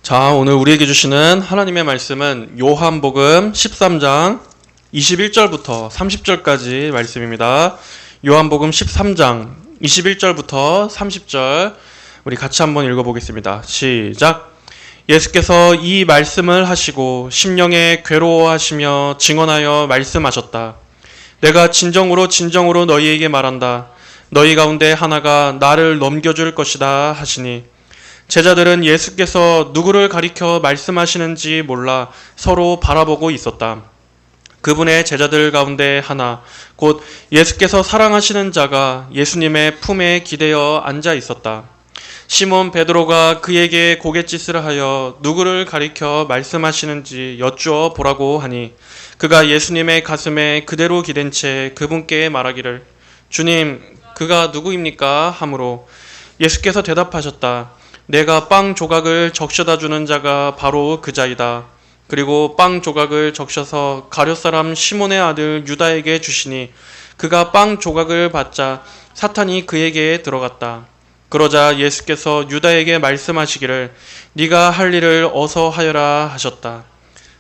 자, 오늘 우리에게 주시는 하나님의 말씀은 요한복음 13장 21절부터 30절까지 말씀입니다. 요한복음 13장 21절부터 30절 우리 같이 한번 읽어보겠습니다. 시작! 예수께서 이 말씀을 하시고 심령에 괴로워하시며 증언하여 말씀하셨다. 내가 진정으로 너희에게 말한다. 너희 가운데 하나가 나를 넘겨줄 것이다 하시니 제자들은 예수께서 누구를 가리켜 말씀하시는지 몰라 서로 바라보고 있었다. 그분의 제자들 가운데 하나, 곧 예수께서 사랑하시는 자가 예수님의 품에 기대어 앉아 있었다. 시몬 베드로가 그에게 고갯짓을 하여 누구를 가리켜 말씀하시는지 여쭈어 보라고 하니 그가 예수님의 가슴에 그대로 기댄 채 그분께 말하기를 주님, 그가 누구입니까? 하므로 예수께서 대답하셨다. 내가 빵 조각을 적셔다 주는 자가 바로 그 자이다. 그리고 빵 조각을 적셔서 가룟 사람 시몬의 아들 유다에게 주시니 그가 빵 조각을 받자 사탄이 그에게 들어갔다. 그러자 예수께서 유다에게 말씀하시기를 네가 할 일을 어서 하여라 하셨다.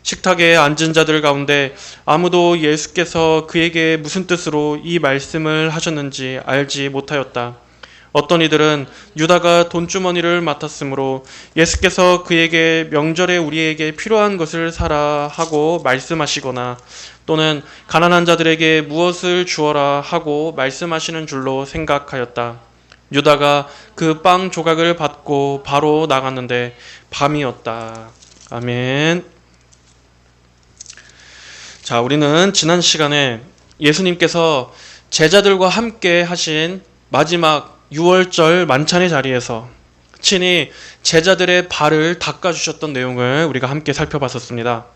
식탁에 앉은 자들 가운데 아무도 예수께서 그에게 무슨 뜻으로 이 말씀을 하셨는지 알지 못하였다. 어떤 이들은 유다가 돈주머니를 맡았으므로 예수께서 그에게 명절에 우리에게 필요한 것을 사라 하고 말씀하시거나 또는 가난한 자들에게 무엇을 주어라 하고 말씀하시는 줄로 생각하였다. 유다가 그 빵 조각을 받고 바로 나갔는데 밤이었다. 아멘. 자, 우리는 지난 시간에 예수님께서 제자들과 함께 하신 마지막 6월절 만찬의 자리에서 친히 제자들의 발을 닦아주셨던 내용을 우리가 함께 살펴봤었습니다.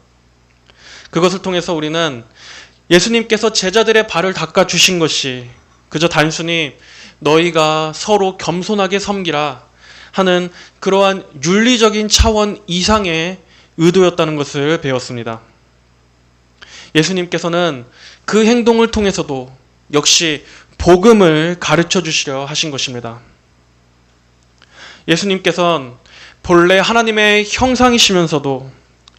그것을 통해서 우리는 예수님께서 제자들의 발을 닦아주신 것이 그저 단순히 너희가 서로 겸손하게 섬기라 하는 그러한 윤리적인 차원 이상의 의도였다는 것을 배웠습니다. 예수님께서는 그 행동을 통해서도 역시 복음을 가르쳐 주시려 하신 것입니다. 예수님께서는 본래 하나님의 형상이시면서도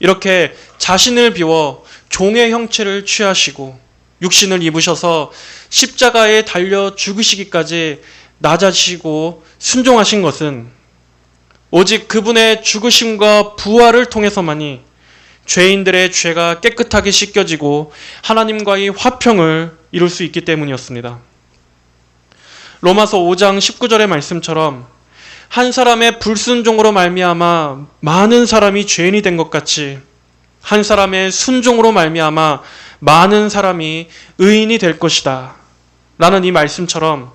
이렇게 자신을 비워 종의 형체를 취하시고 육신을 입으셔서 십자가에 달려 죽으시기까지 낮아지시고 순종하신 것은 오직 그분의 죽으심과 부활을 통해서만이 죄인들의 죄가 깨끗하게 씻겨지고 하나님과의 화평을 이룰 수 있기 때문이었습니다. 로마서 5장 19절의 말씀처럼 한 사람의 불순종으로 말미암아 많은 사람이 죄인이 된 것 같이 한 사람의 순종으로 말미암아 많은 사람이 의인이 될 것이다 라는 이 말씀처럼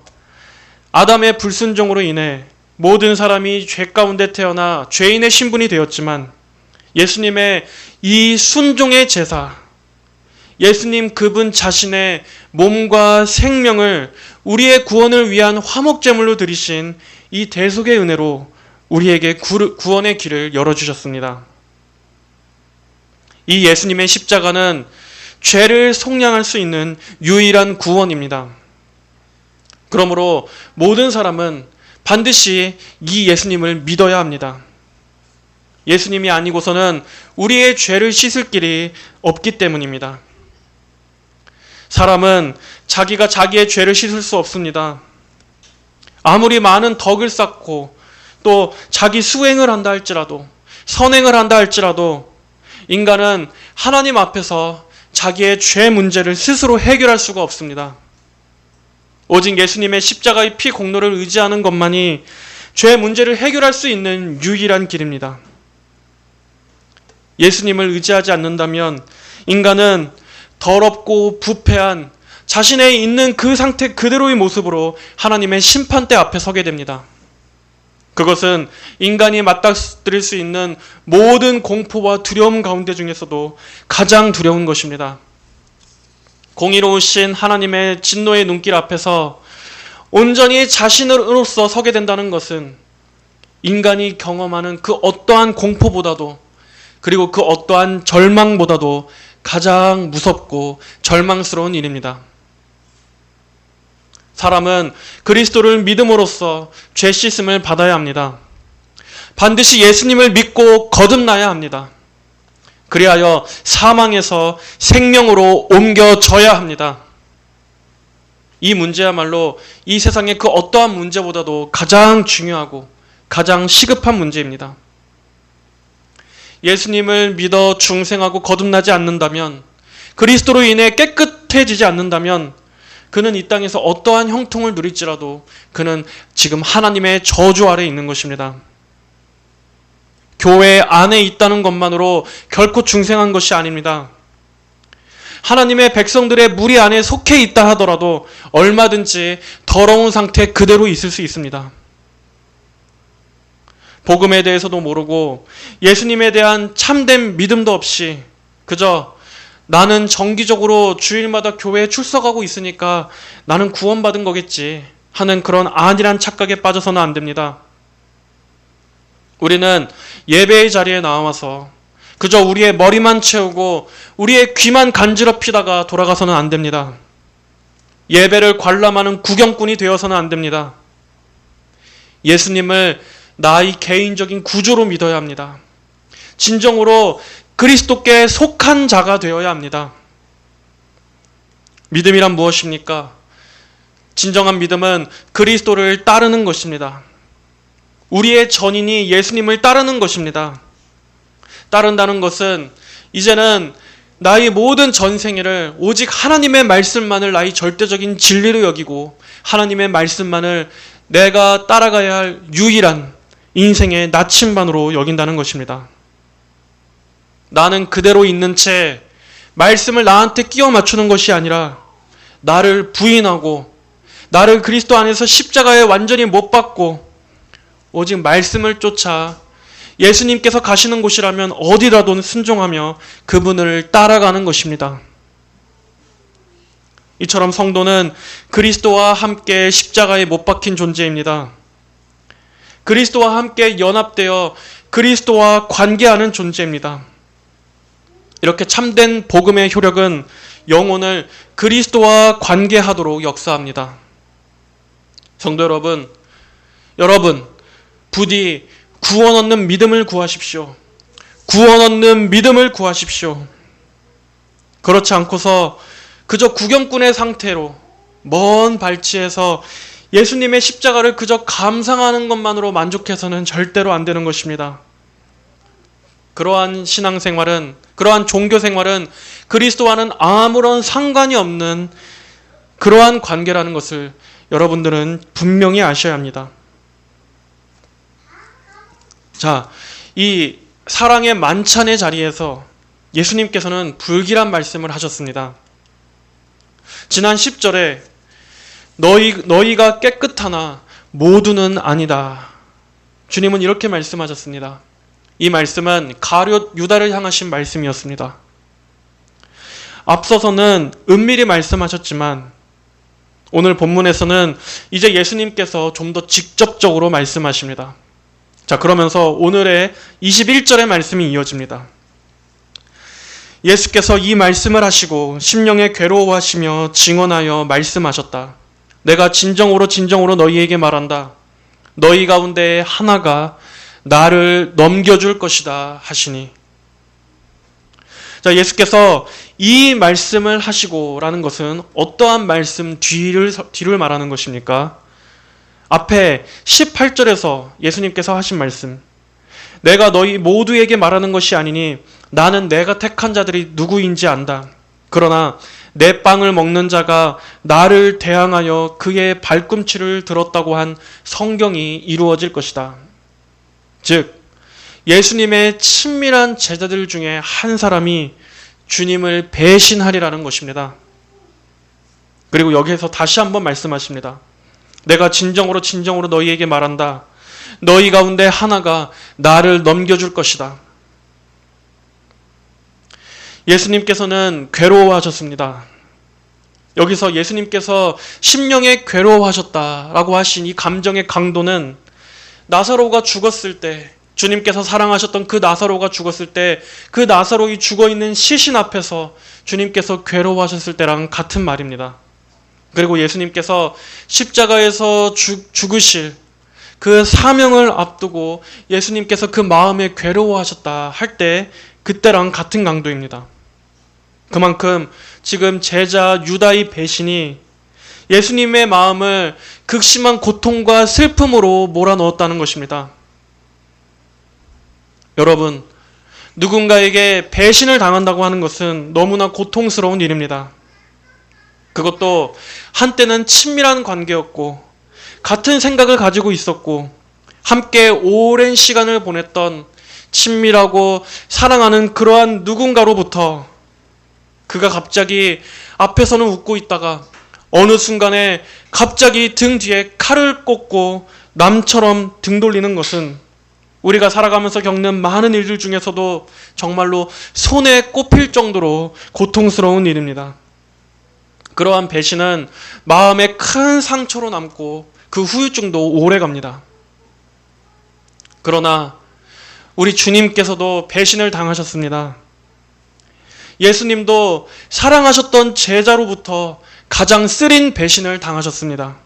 아담의 불순종으로 인해 모든 사람이 죄 가운데 태어나 죄인의 신분이 되었지만 예수님의 이 순종의 제사, 예수님 그분 자신의 몸과 생명을 우리의 구원을 위한 화목제물로 드리신 이 대속의 은혜로 우리에게 구원의 길을 열어주셨습니다. 이 예수님의 십자가는 죄를 속량할 수 있는 유일한 구원입니다. 그러므로 모든 사람은 반드시 이 예수님을 믿어야 합니다. 예수님이 아니고서는 우리의 죄를 씻을 길이 없기 때문입니다. 사람은 자기가 자기의 죄를 씻을 수 없습니다. 아무리 많은 덕을 쌓고 또 자기 수행을 한다 할지라도 선행을 한다 할지라도 인간은 하나님 앞에서 자기의 죄 문제를 스스로 해결할 수가 없습니다. 오직 예수님의 십자가의 피 공로를 의지하는 것만이 죄 문제를 해결할 수 있는 유일한 길입니다. 예수님을 의지하지 않는다면 인간은 더럽고 부패한 자신의 있는 그 상태 그대로의 모습으로 하나님의 심판대 앞에 서게 됩니다. 그것은 인간이 맞닥뜨릴 수 있는 모든 공포와 두려움 가운데 중에서도 가장 두려운 것입니다. 공의로우신 하나님의 진노의 눈길 앞에서 온전히 자신으로서 서게 된다는 것은 인간이 경험하는 그 어떠한 공포보다도 그리고 그 어떠한 절망보다도 가장 무섭고 절망스러운 일입니다. 사람은 그리스도를 믿음으로써 죄 씻음을 받아야 합니다. 반드시 예수님을 믿고 거듭나야 합니다. 그리하여 사망에서 생명으로 옮겨져야 합니다. 이 문제야말로 이 세상의 그 어떠한 문제보다도 가장 중요하고 가장 시급한 문제입니다. 예수님을 믿어 중생하고 거듭나지 않는다면, 그리스도로 인해 깨끗해지지 않는다면 그는 이 땅에서 어떠한 형통을 누릴지라도 그는 지금 하나님의 저주 아래 있는 것입니다. 교회 안에 있다는 것만으로 결코 중생한 것이 아닙니다. 하나님의 백성들의 무리 안에 속해 있다 하더라도 얼마든지 더러운 상태 그대로 있을 수 있습니다. 복음에 대해서도 모르고 예수님에 대한 참된 믿음도 없이 그저 나는 정기적으로 주일마다 교회에 출석하고 있으니까 나는 구원받은 거겠지 하는 그런 안일한 착각에 빠져서는 안 됩니다. 우리는 예배의 자리에 나와서 그저 우리의 머리만 채우고 우리의 귀만 간지럽히다가 돌아가서는 안 됩니다. 예배를 관람하는 구경꾼이 되어서는 안 됩니다. 예수님을 나의 개인적인 구조로 믿어야 합니다. 진정으로 그리스도께 속한 자가 되어야 합니다. 믿음이란 무엇입니까? 진정한 믿음은 그리스도를 따르는 것입니다. 우리의 전인이 예수님을 따르는 것입니다. 따른다는 것은 이제는 나의 모든 전생애를 오직 하나님의 말씀만을 나의 절대적인 진리로 여기고 하나님의 말씀만을 내가 따라가야 할 유일한 인생의 나침반으로 여긴다는 것입니다. 나는 그대로 있는 채 말씀을 나한테 끼워 맞추는 것이 아니라 나를 부인하고 나를 그리스도 안에서 십자가에 완전히 못 박고 오직 말씀을 쫓아 예수님께서 가시는 곳이라면 어디라도 순종하며 그분을 따라가는 것입니다. 이처럼 성도는 그리스도와 함께 십자가에 못 박힌 존재입니다. 그리스도와 함께 연합되어 그리스도와 관계하는 존재입니다. 이렇게 참된 복음의 효력은 영혼을 그리스도와 관계하도록 역사합니다. 성도 여러분 부디 구원 얻는 믿음을 구하십시오. 구원 얻는 믿음을 구하십시오. 그렇지 않고서 그저 구경꾼의 상태로 먼 발치에서 예수님의 십자가를 그저 감상하는 것만으로 만족해서는 절대로 안 되는 것입니다. 그러한 신앙생활은, 그러한 종교생활은 그리스도와는 아무런 상관이 없는 그러한 관계라는 것을 여러분들은 분명히 아셔야 합니다. 자, 이 사랑의 만찬의 자리에서 예수님께서는 불길한 말씀을 하셨습니다. 지난 10절에 너희가 깨끗하나 모두는 아니다. 주님은 이렇게 말씀하셨습니다. 이 말씀은 가룟 유다를 향하신 말씀이었습니다. 앞서서는 은밀히 말씀하셨지만 오늘 본문에서는 이제 예수님께서 좀 더 직접적으로 말씀하십니다. 자, 그러면서 오늘의 21절의 말씀이 이어집니다. 예수께서 이 말씀을 하시고 심령에 괴로워하시며 증언하여 말씀하셨다. 내가 진정으로 너희에게 말한다. 너희 가운데 하나가 나를 넘겨줄 것이다 하시니. 자, 예수께서 이 말씀을 하시고라는 것은 어떠한 말씀 뒤를 말하는 것입니까? 앞에 18절에서 예수님께서 하신 말씀, 내가 너희 모두에게 말하는 것이 아니니 나는 내가 택한 자들이 누구인지 안다. 그러나 내 빵을 먹는 자가 나를 대항하여 그의 발꿈치를 들었다고 한 성경이 이루어질 것이다. 즉 예수님의 친밀한 제자들 중에 한 사람이 주님을 배신하리라는 것입니다. 그리고 여기에서 다시 한번 말씀하십니다. 내가 진정으로 너희에게 말한다. 너희 가운데 하나가 나를 넘겨줄 것이다. 예수님께서는 괴로워하셨습니다. 여기서 예수님께서 심령에 괴로워하셨다라고 하신 이 감정의 강도는 나사로가 죽었을 때, 주님께서 사랑하셨던 그 나사로가 죽었을 때 그 나사로이 죽어있는 시신 앞에서 주님께서 괴로워하셨을 때랑 같은 말입니다. 그리고 예수님께서 십자가에서 죽으실 그 사명을 앞두고 예수님께서 그 마음에 괴로워하셨다 할 때 그때랑 같은 강도입니다. 그만큼 지금 제자 유다의 배신이 예수님의 마음을 극심한 고통과 슬픔으로 몰아넣었다는 것입니다. 여러분, 누군가에게 배신을 당한다고 하는 것은 너무나 고통스러운 일입니다. 그것도 한때는 친밀한 관계였고 같은 생각을 가지고 있었고 함께 오랜 시간을 보냈던 친밀하고 사랑하는 그러한 누군가로부터 그가 갑자기 앞에서는 웃고 있다가 어느 순간에 갑자기 등 뒤에 칼을 꽂고 남처럼 등 돌리는 것은 우리가 살아가면서 겪는 많은 일들 중에서도 정말로 손에 꼽힐 정도로 고통스러운 일입니다. 그러한 배신은 마음에 큰 상처로 남고 그 후유증도 오래 갑니다. 그러나 우리 주님께서도 배신을 당하셨습니다. 예수님도 사랑하셨던 제자로부터 가장 쓰린 배신을 당하셨습니다.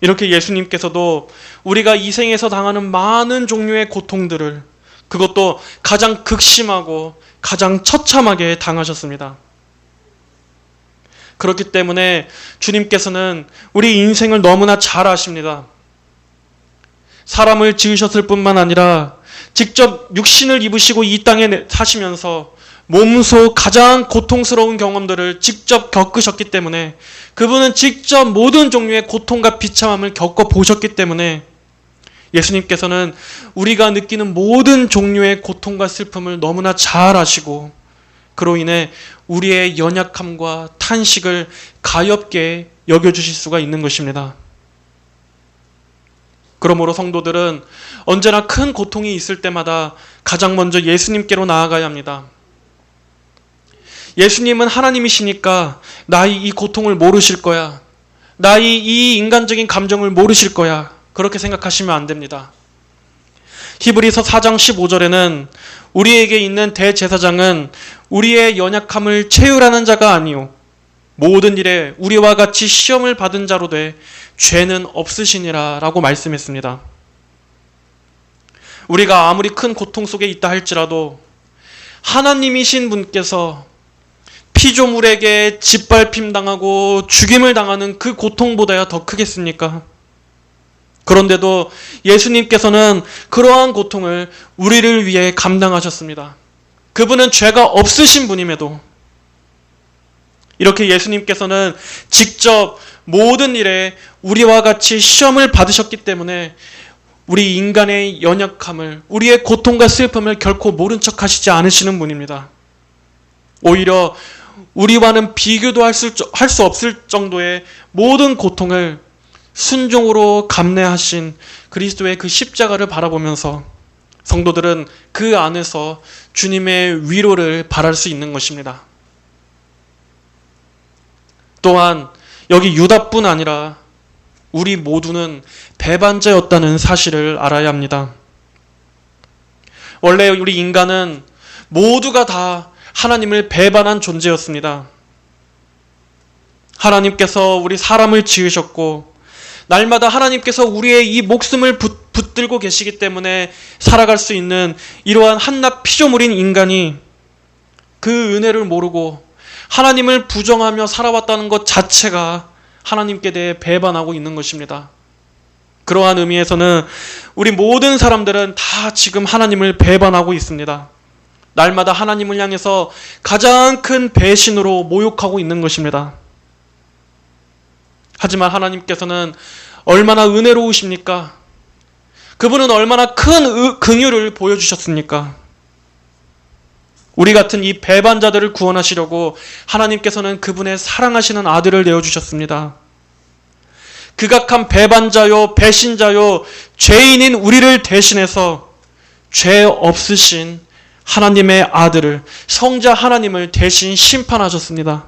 이렇게 예수님께서도 우리가 이 생에서 당하는 많은 종류의 고통들을 그것도 가장 극심하고 가장 처참하게 당하셨습니다. 그렇기 때문에 주님께서는 우리 인생을 너무나 잘 아십니다. 사람을 지으셨을 뿐만 아니라 직접 육신을 입으시고 이 땅에 사시면서 몸소 가장 고통스러운 경험들을 직접 겪으셨기 때문에 그분은 직접 모든 종류의 고통과 비참함을 겪어보셨기 때문에 예수님께서는 우리가 느끼는 모든 종류의 고통과 슬픔을 너무나 잘 아시고 그로 인해 우리의 연약함과 탄식을 가엾게 여겨주실 수가 있는 것입니다. 그러므로 성도들은 언제나 큰 고통이 있을 때마다 가장 먼저 예수님께로 나아가야 합니다. 예수님은 하나님이시니까 나의 이 고통을 모르실 거야. 나의 이 인간적인 감정을 모르실 거야. 그렇게 생각하시면 안 됩니다. 히브리서 4장 15절에는 우리에게 있는 대제사장은 우리의 연약함을 체휼하는 자가 아니요 모든 일에 우리와 같이 시험을 받은 자로 돼 죄는 없으시니라 라고 말씀했습니다. 우리가 아무리 큰 고통 속에 있다 할지라도 하나님이신 분께서 피조물에게 짓밟힘 당하고 죽임을 당하는 그 고통보다야 더 크겠습니까? 그런데도 예수님께서는 그러한 고통을 우리를 위해 감당하셨습니다. 그분은 죄가 없으신 분임에도 이렇게 예수님께서는 직접 모든 일에 우리와 같이 시험을 받으셨기 때문에 우리 인간의 연약함을, 우리의 고통과 슬픔을 결코 모른 척 하시지 않으시는 분입니다. 오히려 우리와는 비교도 할 수 없을 정도의 모든 고통을 순종으로 감내하신 그리스도의 그 십자가를 바라보면서 성도들은 그 안에서 주님의 위로를 바랄 수 있는 것입니다. 또한 여기 유다뿐 아니라 우리 모두는 배반자였다는 사실을 알아야 합니다. 원래 우리 인간은 모두가 다 하나님을 배반한 존재였습니다. 하나님께서 우리 사람을 지으셨고 날마다 하나님께서 우리의 이 목숨을 붙들고 계시기 때문에 살아갈 수 있는 이러한 한낱 피조물인 인간이 그 은혜를 모르고 하나님을 부정하며 살아왔다는 것 자체가 하나님께 대해 배반하고 있는 것입니다. 그러한 의미에서는 우리 모든 사람들은 다 지금 하나님을 배반하고 있습니다. 날마다 하나님을 향해서 가장 큰 배신으로 모욕하고 있는 것입니다. 하지만 하나님께서는 얼마나 은혜로우십니까? 그분은 얼마나 큰 긍휼을 보여주셨습니까? 우리 같은 이 배반자들을 구원하시려고 하나님께서는 그분의 사랑하시는 아들을 내어주셨습니다. 극악한 배반자요, 배신자요, 죄인인 우리를 대신해서 죄 없으신 하나님의 아들을, 성자 하나님을 대신 심판하셨습니다.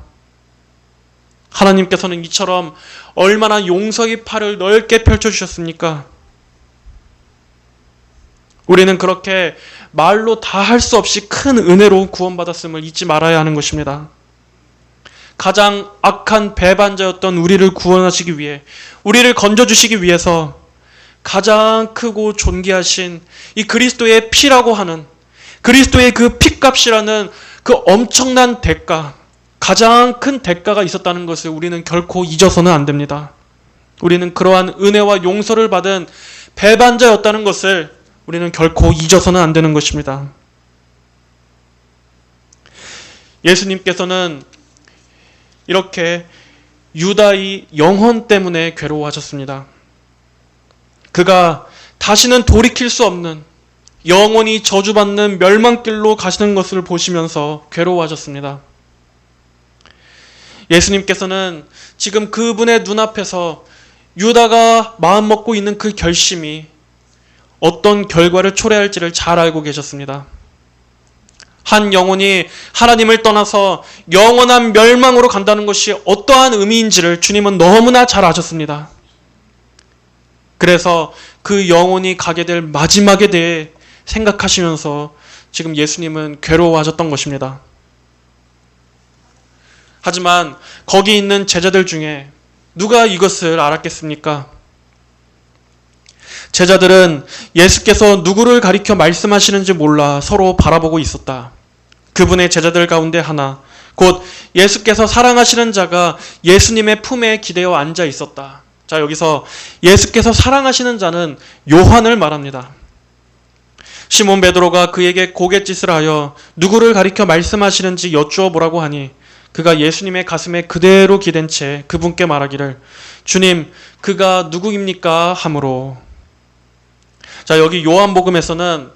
하나님께서는 이처럼 얼마나 용서의 팔을 넓게 펼쳐주셨습니까? 우리는 그렇게 말로 다 할 수 없이 큰 은혜로 구원받았음을 잊지 말아야 하는 것입니다. 가장 악한 배반자였던 우리를 구원하시기 위해, 우리를 건져주시기 위해서 가장 크고 존귀하신 이 그리스도의 피라고 하는, 그리스도의 그 피값이라는 그 엄청난 대가, 가장 큰 대가가 있었다는 것을 우리는 결코 잊어서는 안 됩니다. 우리는 그러한 은혜와 용서를 받은 배반자였다는 것을 우리는 결코 잊어서는 안 되는 것입니다. 예수님께서는 이렇게 유다의 영혼 때문에 괴로워하셨습니다. 그가 다시는 돌이킬 수 없는, 영원히 저주받는 멸망길로 가시는 것을 보시면서 괴로워하셨습니다. 예수님께서는 지금 그분의 눈앞에서 유다가 마음먹고 있는 그 결심이 어떤 결과를 초래할지를 잘 알고 계셨습니다. 한 영혼이 하나님을 떠나서 영원한 멸망으로 간다는 것이 어떠한 의미인지를 주님은 너무나 잘 아셨습니다. 그래서 그 영혼이 가게 될 마지막에 대해 생각하시면서 지금 예수님은 괴로워하셨던 것입니다. 하지만 거기 있는 제자들 중에 누가 이것을 알았겠습니까? 제자들은 예수께서 누구를 가리켜 말씀하시는지 몰라 서로 바라보고 있었다. 그분의 제자들 가운데 하나, 곧 예수께서 사랑하시는 자가 예수님의 품에 기대어 앉아 있었다. 자, 여기서 예수께서 사랑하시는 자는 요한을 말합니다. 시몬 베드로가 그에게 고갯짓을 하여 누구를 가리켜 말씀하시는지 여쭈어 보라고 하니 그가 예수님의 가슴에 그대로 기댄 채 그분께 말하기를 주님, 그가 누구입니까? 하므로. 자, 여기 요한복음에서는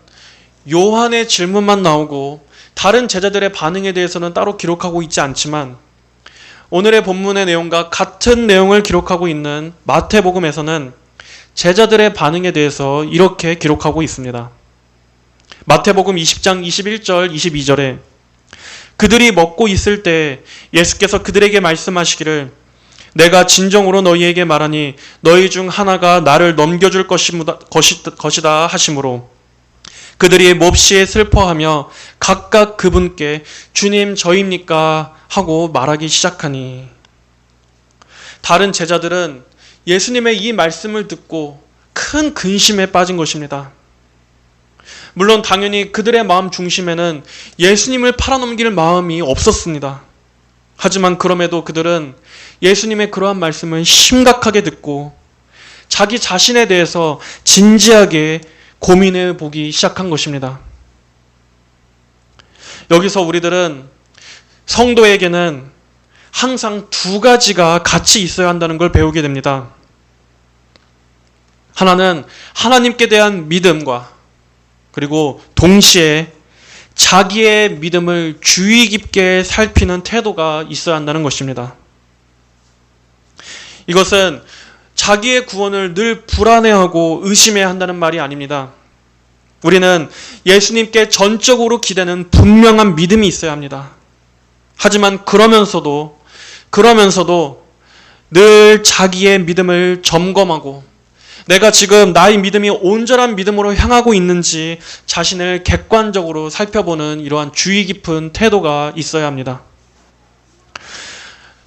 요한의 질문만 나오고 다른 제자들의 반응에 대해서는 따로 기록하고 있지 않지만 오늘의 본문의 내용과 같은 내용을 기록하고 있는 마태복음에서는 제자들의 반응에 대해서 이렇게 기록하고 있습니다. 마태복음 20장 21절 22절에 그들이 먹고 있을 때 예수께서 그들에게 말씀하시기를 내가 진정으로 너희에게 말하니 너희 중 하나가 나를 넘겨줄 것이다 하심으로 그들이 몹시 슬퍼하며 각각 그분께 주님 저입니까? 하고 말하기 시작하니 다른 제자들은 예수님의 이 말씀을 듣고 큰 근심에 빠진 것입니다. 물론 당연히 그들의 마음 중심에는 예수님을 팔아넘길 마음이 없었습니다. 하지만 그럼에도 그들은 예수님의 그러한 말씀을 심각하게 듣고 자기 자신에 대해서 진지하게 고민해 보기 시작한 것입니다. 여기서 우리들은 성도에게는 항상 두 가지가 같이 있어야 한다는 걸 배우게 됩니다. 하나는 하나님께 대한 믿음과 그리고 동시에 자기의 믿음을 주의 깊게 살피는 태도가 있어야 한다는 것입니다. 이것은 자기의 구원을 늘 불안해하고 의심해야 한다는 말이 아닙니다. 우리는 예수님께 전적으로 기대는 분명한 믿음이 있어야 합니다. 하지만 그러면서도 늘 자기의 믿음을 점검하고 내가 지금 나의 믿음이 온전한 믿음으로 향하고 있는지 자신을 객관적으로 살펴보는 이러한 주의 깊은 태도가 있어야 합니다.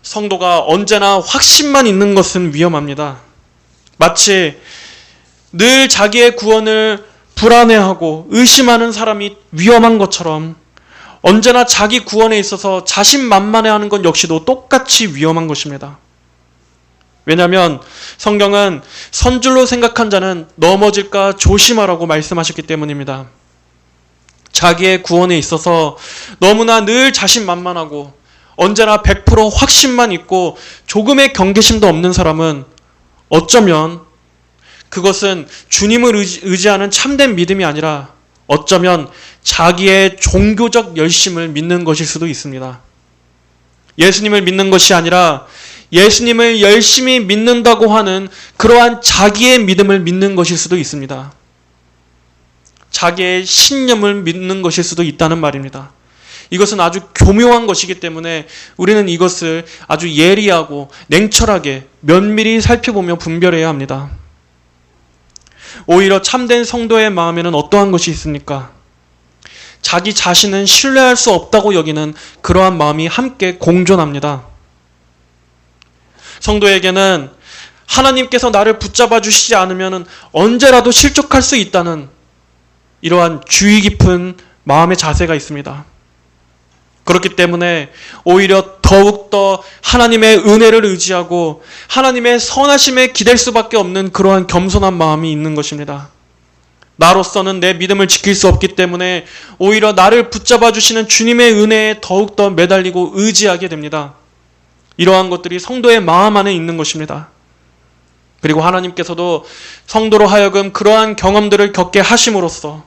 성도가 언제나 확신만 있는 것은 위험합니다. 마치 늘 자기의 구원을 불안해하고 의심하는 사람이 위험한 것처럼 언제나 자기 구원에 있어서 자신만만해하는 것 역시도 똑같이 위험한 것입니다. 왜냐하면 성경은 선줄로 생각한 자는 넘어질까 조심하라고 말씀하셨기 때문입니다. 자기의 구원에 있어서 너무나 늘 자신만만하고 언제나 100% 확신만 있고 조금의 경계심도 없는 사람은 어쩌면 그것은 주님을 의지하는 참된 믿음이 아니라 어쩌면 자기의 종교적 열심을 믿는 것일 수도 있습니다. 예수님을 믿는 것이 아니라 예수님을 열심히 믿는다고 하는 그러한 자기의 믿음을 믿는 것일 수도 있습니다. 자기의 신념을 믿는 것일 수도 있다는 말입니다. 이것은 아주 교묘한 것이기 때문에 우리는 이것을 아주 예리하고 냉철하게 면밀히 살펴보며 분별해야 합니다. 오히려 참된 성도의 마음에는 어떠한 것이 있습니까? 자기 자신은 신뢰할 수 없다고 여기는 그러한 마음이 함께 공존합니다. 성도에게는 하나님께서 나를 붙잡아 주시지 않으면 언제라도 실족할 수 있다는 이러한 주의 깊은 마음의 자세가 있습니다. 그렇기 때문에 오히려 더욱더 하나님의 은혜를 의지하고 하나님의 선하심에 기댈 수밖에 없는 그러한 겸손한 마음이 있는 것입니다. 나로서는 내 믿음을 지킬 수 없기 때문에 오히려 나를 붙잡아 주시는 주님의 은혜에 더욱더 매달리고 의지하게 됩니다. 이러한 것들이 성도의 마음 안에 있는 것입니다. 그리고 하나님께서도 성도로 하여금 그러한 경험들을 겪게 하심으로써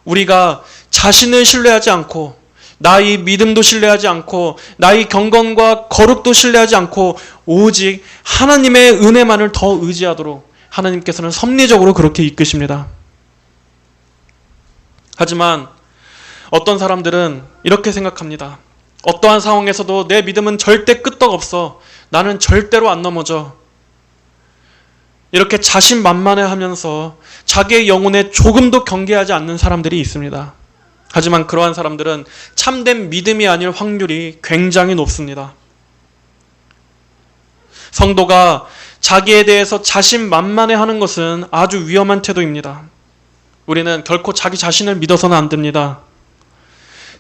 우리가 자신을 신뢰하지 않고 나의 믿음도 신뢰하지 않고 나의 경건과 거룩도 신뢰하지 않고 오직 하나님의 은혜만을 더 의지하도록 하나님께서는 섭리적으로 그렇게 이끄십니다. 하지만 어떤 사람들은 이렇게 생각합니다. 어떠한 상황에서도 내 믿음은 절대 끄떡없어. 나는 절대로 안 넘어져. 이렇게 자신만만해하면서 자기의 영혼에 조금도 경계하지 않는 사람들이 있습니다. 하지만 그러한 사람들은 참된 믿음이 아닐 확률이 굉장히 높습니다. 성도가 자기에 대해서 자신만만해하는 것은 아주 위험한 태도입니다. 우리는 결코 자기 자신을 믿어서는 안 됩니다.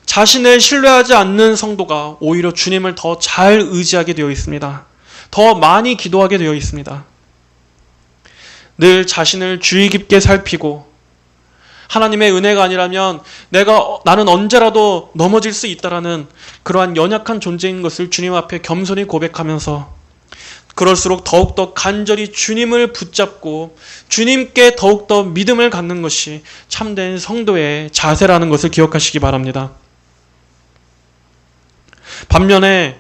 자신을 신뢰하지 않는 성도가 오히려 주님을 더 잘 의지하게 되어 있습니다. 더 많이 기도하게 되어 있습니다. 늘 자신을 주의 깊게 살피고 하나님의 은혜가 아니라면 나는 언제라도 넘어질 수 있다라는 그러한 연약한 존재인 것을 주님 앞에 겸손히 고백하면서 그럴수록 더욱더 간절히 주님을 붙잡고 주님께 더욱더 믿음을 갖는 것이 참된 성도의 자세라는 것을 기억하시기 바랍니다. 반면에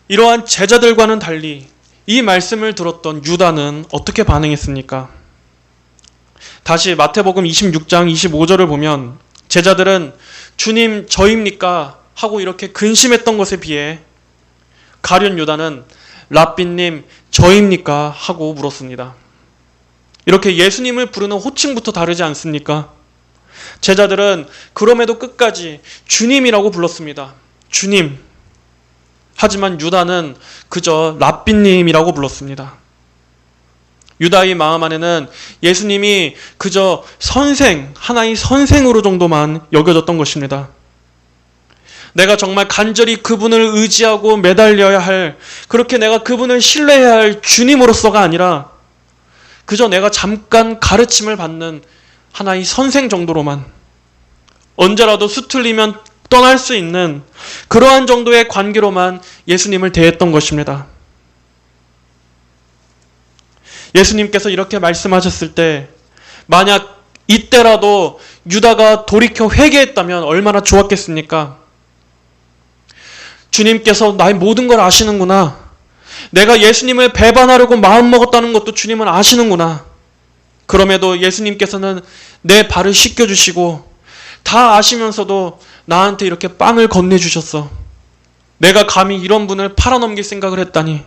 이러한 제자들과는 달리 이 말씀을 들었던 유다는 어떻게 반응했습니까? 다시 마태복음 26장 25절을 보면 제자들은 주님 저입니까? 하고 이렇게 근심했던 것에 비해 가룟 유다는 랍비님 저입니까? 하고 물었습니다. 이렇게 예수님을 부르는 호칭부터 다르지 않습니까? 제자들은 그럼에도 끝까지 주님이라고 불렀습니다. 주님. 하지만 유다는 그저 랍비님이라고 불렀습니다. 유다의 마음 안에는 예수님이 그저 선생, 하나의 선생으로 정도만 여겨졌던 것입니다. 내가 정말 간절히 그분을 의지하고 매달려야 할, 그렇게 내가 그분을 신뢰해야 할 주님으로서가 아니라 그저 내가 잠깐 가르침을 받는 하나의 선생 정도로만 언제라도 수틀리면 떠날 수 있는 그러한 정도의 관계로만 예수님을 대했던 것입니다. 예수님께서 이렇게 말씀하셨을 때 만약 이때라도 유다가 돌이켜 회개했다면 얼마나 좋았겠습니까? 주님께서 나의 모든 걸 아시는구나. 내가 예수님을 배반하려고 마음먹었다는 것도 주님은 아시는구나. 그럼에도 예수님께서는 내 발을 씻겨주시고 다 아시면서도 나한테 이렇게 빵을 건네주셨어. 내가 감히 이런 분을 팔아넘길 생각을 했다니.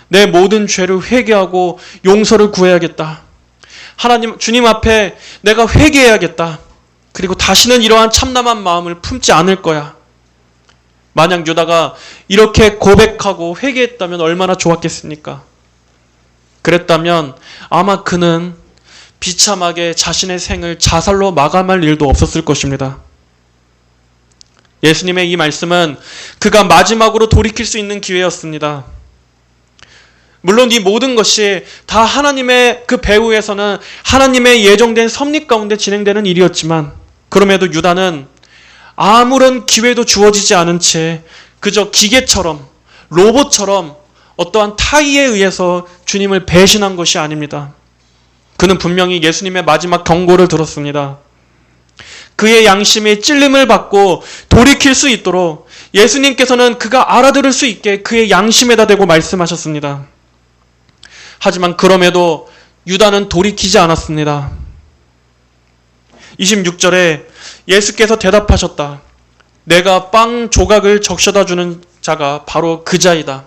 내 모든 죄를 회개하고 용서를 구해야겠다. 하나님, 주님 앞에 내가 회개해야겠다. 그리고 다시는 이러한 참담한 마음을 품지 않을 거야. 만약 유다가 이렇게 고백하고 회개했다면 얼마나 좋았겠습니까? 그랬다면 아마 그는 비참하게 자신의 생을 자살로 마감할 일도 없었을 것입니다. 예수님의 이 말씀은 그가 마지막으로 돌이킬 수 있는 기회였습니다. 물론 이 모든 것이 다 하나님의 그 배후에서는 하나님의 예정된 섭리 가운데 진행되는 일이었지만 그럼에도 유다는 아무런 기회도 주어지지 않은 채 그저 기계처럼 로봇처럼 어떠한 타의에 의해서 주님을 배신한 것이 아닙니다. 그는 분명히 예수님의 마지막 경고를 들었습니다. 그의 양심이 찔림을 받고 돌이킬 수 있도록 예수님께서는 그가 알아들을 수 있게 그의 양심에다 대고 말씀하셨습니다. 하지만 그럼에도 유다는 돌이키지 않았습니다. 26절에 예수께서 대답하셨다. 내가 빵 조각을 적셔다 주는 자가 바로 그 자이다.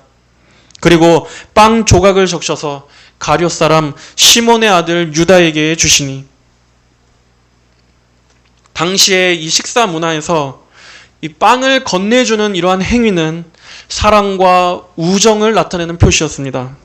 그리고 빵 조각을 적셔서 가룟 사람 시몬의 아들 유다에게 주시니. 당시의 이 식사 문화에서 이 빵을 건네주는 이러한 행위는 사랑과 우정을 나타내는 표시였습니다.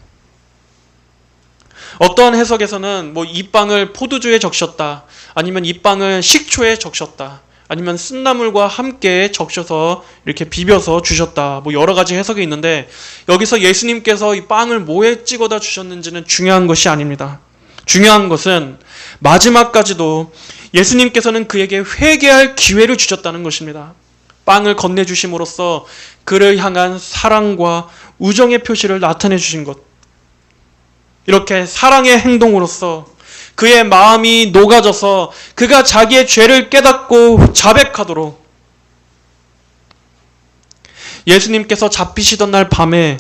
어떠한 해석에서는 이 빵을 포도주에 적셨다, 아니면 이 빵을 식초에 적셨다, 아니면 쓴나물과 함께 적셔서 이렇게 비벼서 주셨다, 여러 가지 해석이 있는데, 여기서 예수님께서 이 빵을 뭐에 찍어다 주셨는지는 중요한 것이 아닙니다. 중요한 것은 마지막까지도 예수님께서는 그에게 회개할 기회를 주셨다는 것입니다. 빵을 건네주심으로써 그를 향한 사랑과 우정의 표시를 나타내 주신 것, 이렇게 사랑의 행동으로써 그의 마음이 녹아져서 그가 자기의 죄를 깨닫고 자백하도록, 예수님께서 잡히시던 날 밤에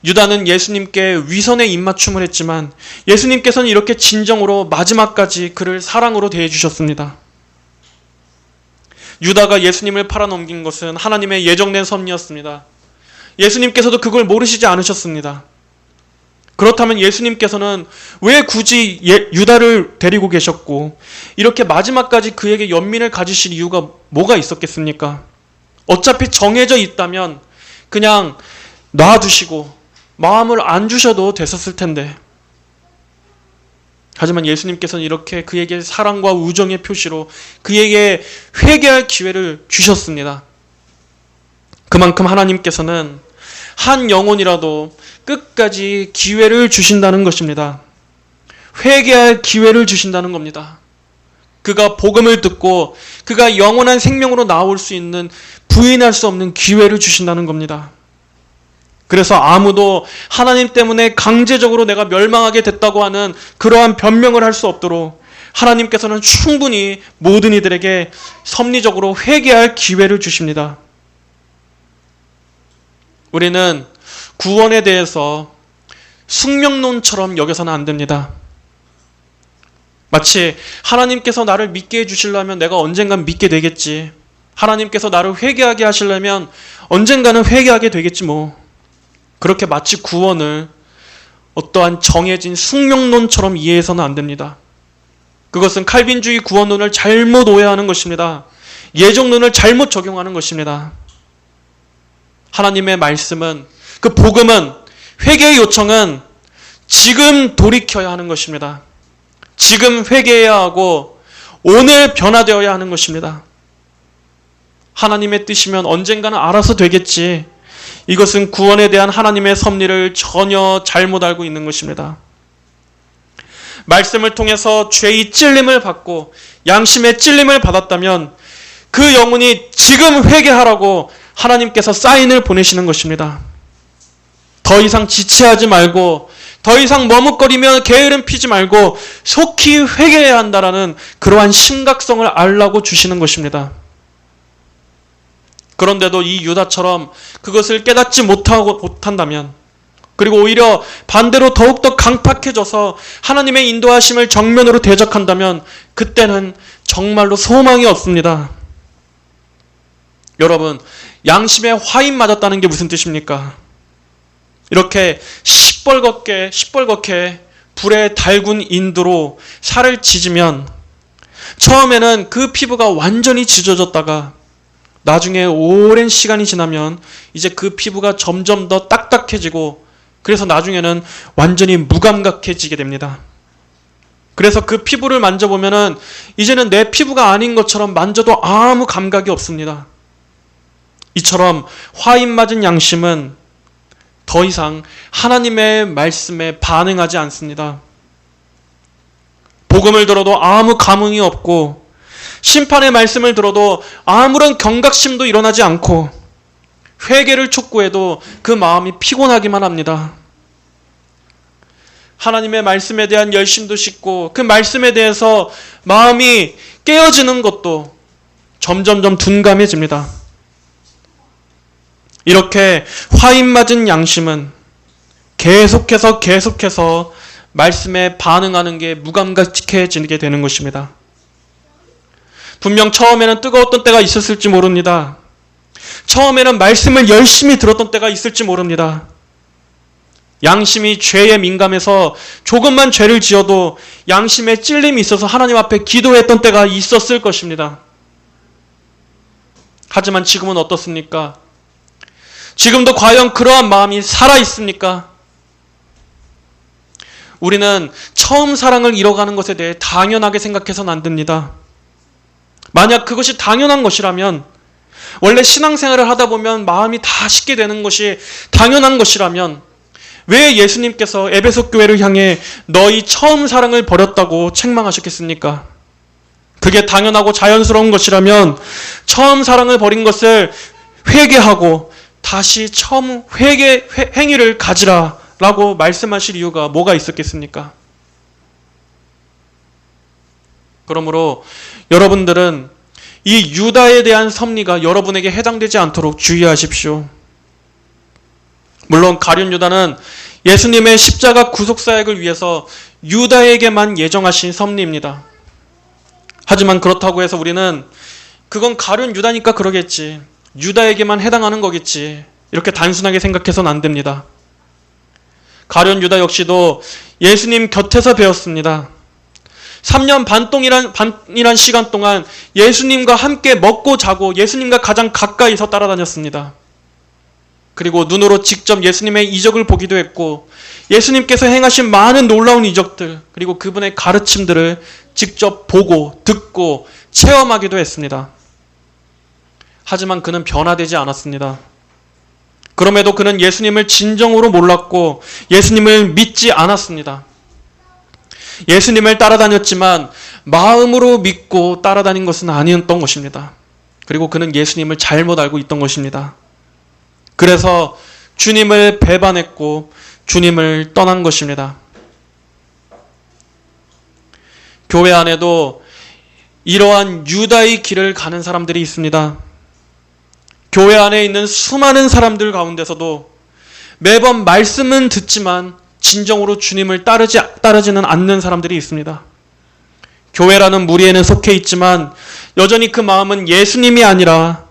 유다는 예수님께 위선의 입맞춤을 했지만 예수님께서는 이렇게 진정으로 마지막까지 그를 사랑으로 대해주셨습니다. 유다가 예수님을 팔아넘긴 것은 하나님의 예정된 섭리였습니다. 예수님께서도 그걸 모르시지 않으셨습니다. 그렇다면 예수님께서는 왜 굳이 유다를 데리고 계셨고 이렇게 마지막까지 그에게 연민을 가지실 이유가 뭐가 있었겠습니까? 어차피 정해져 있다면 그냥 놔두시고 마음을 안 주셔도 됐었을 텐데, 하지만 예수님께서는 이렇게 그에게 사랑과 우정의 표시로 그에게 회개할 기회를 주셨습니다. 그만큼 하나님께서는 한 영혼이라도 끝까지 기회를 주신다는 것입니다. 회개할 기회를 주신다는 겁니다. 그가 복음을 듣고 그가 영원한 생명으로 나올 수 있는, 부인할 수 없는 기회를 주신다는 겁니다. 그래서 아무도 하나님 때문에 강제적으로 내가 멸망하게 됐다고 하는 그러한 변명을 할 수 없도록 하나님께서는 충분히 모든 이들에게 섭리적으로 회개할 기회를 주십니다. 우리는 구원에 대해서 숙명론처럼 여겨서는 안 됩니다. 마치 하나님께서 나를 믿게 해주시려면 내가 언젠간 믿게 되겠지, 하나님께서 나를 회개하게 하시려면 언젠가는 회개하게 되겠지 그렇게 마치 구원을 어떠한 정해진 숙명론처럼 이해해서는 안 됩니다. 그것은 칼빈주의 구원론을 잘못 오해하는 것입니다. 예정론을 잘못 적용하는 것입니다. 하나님의 말씀은, 그 복음은, 회개의 요청은 지금 돌이켜야 하는 것입니다. 지금 회개해야 하고 오늘 변화되어야 하는 것입니다. 하나님의 뜻이면 언젠가는 알아서 되겠지, 이것은 구원에 대한 하나님의 섭리를 전혀 잘못 알고 있는 것입니다. 말씀을 통해서 죄의 찔림을 받고 양심의 찔림을 받았다면 그 영혼이 지금 회개하라고 하나님께서 사인을 보내시는 것입니다. 더 이상 지체하지 말고, 더 이상 머뭇거리며 게으름 피지 말고 속히 회개해야 한다라는 그러한 심각성을 알라고 주시는 것입니다. 그런데도 이 유다처럼 그것을 깨닫지 못한다면, 그리고 오히려 반대로 더욱더 강팍해져서 하나님의 인도하심을 정면으로 대적한다면 그때는 정말로 소망이 없습니다. 여러분, 양심에 화인 맞았다는 게 무슨 뜻입니까? 이렇게 시뻘겋게 불에 달군 인두로 살을 찢으면 처음에는 그 피부가 완전히 찢어졌다가 나중에 오랜 시간이 지나면 이제 그 피부가 점점 더 딱딱해지고, 그래서 나중에는 완전히 무감각해지게 됩니다. 그래서 그 피부를 만져보면은 이제는 내 피부가 아닌 것처럼 만져도 아무 감각이 없습니다. 이처럼 화인 맞은 양심은 더 이상 하나님의 말씀에 반응하지 않습니다. 복음을 들어도 아무 감흥이 없고, 심판의 말씀을 들어도 아무런 경각심도 일어나지 않고, 회개를 촉구해도 그 마음이 피곤하기만 합니다. 하나님의 말씀에 대한 열심도 식고 그 말씀에 대해서 마음이 깨어지는 것도 점점점 둔감해집니다. 이렇게 화인 맞은 양심은 계속해서 말씀에 반응하는 게 무감각해지게 되는 것입니다. 분명 처음에는 뜨거웠던 때가 있었을지 모릅니다. 처음에는 말씀을 열심히 들었던 때가 있을지 모릅니다. 양심이 죄에 민감해서 조금만 죄를 지어도 양심에 찔림이 있어서 하나님 앞에 기도했던 때가 있었을 것입니다. 하지만 지금은 어떻습니까? 지금도 과연 그러한 마음이 살아 있습니까? 우리는 처음 사랑을 잃어가는 것에 대해 당연하게 생각해서는 안 됩니다. 만약 그것이 당연한 것이라면, 원래 신앙생활을 하다 보면 마음이 다 식게 되는 것이 당연한 것이라면 왜 예수님께서 에베소 교회를 향해 너희 처음 사랑을 버렸다고 책망하셨겠습니까? 그게 당연하고 자연스러운 것이라면 처음 사랑을 버린 것을 회개하고 다시 처음 행위를 가지라 라고 말씀하실 이유가 뭐가 있었겠습니까? 그러므로 여러분들은 이 유다에 대한 섭리가 여러분에게 해당되지 않도록 주의하십시오. 물론 가룟 유다는 예수님의 십자가 구속사역을 위해서 유다에게만 예정하신 섭리입니다. 하지만 그렇다고 해서 우리는 그건 가룟 유다니까 그러겠지, 유다에게만 해당하는 거겠지, 이렇게 단순하게 생각해서는 안 됩니다. 가룟 유다 역시도 예수님 곁에서 배웠습니다. 3년 반이란 시간 동안 예수님과 함께 먹고 자고 예수님과 가장 가까이서 따라다녔습니다. 그리고 눈으로 직접 예수님의 이적을 보기도 했고 예수님께서 행하신 많은 놀라운 이적들, 그리고 그분의 가르침들을 직접 보고 듣고 체험하기도 했습니다. 하지만 그는 변화되지 않았습니다. 그럼에도 그는 예수님을 진정으로 몰랐고 예수님을 믿지 않았습니다. 예수님을 따라다녔지만 마음으로 믿고 따라다닌 것은 아니었던 것입니다. 그리고 그는 예수님을 잘못 알고 있던 것입니다. 그래서 주님을 배반했고 주님을 떠난 것입니다. 교회 안에도 이러한 유다의 길을 가는 사람들이 있습니다. 교회 안에 있는 수많은 사람들 가운데서도 매번 말씀은 듣지만 진정으로 주님을 따르지는 않는 사람들이 있습니다. 교회라는 무리에는 속해 있지만 여전히 그 마음은 예수님이 아니라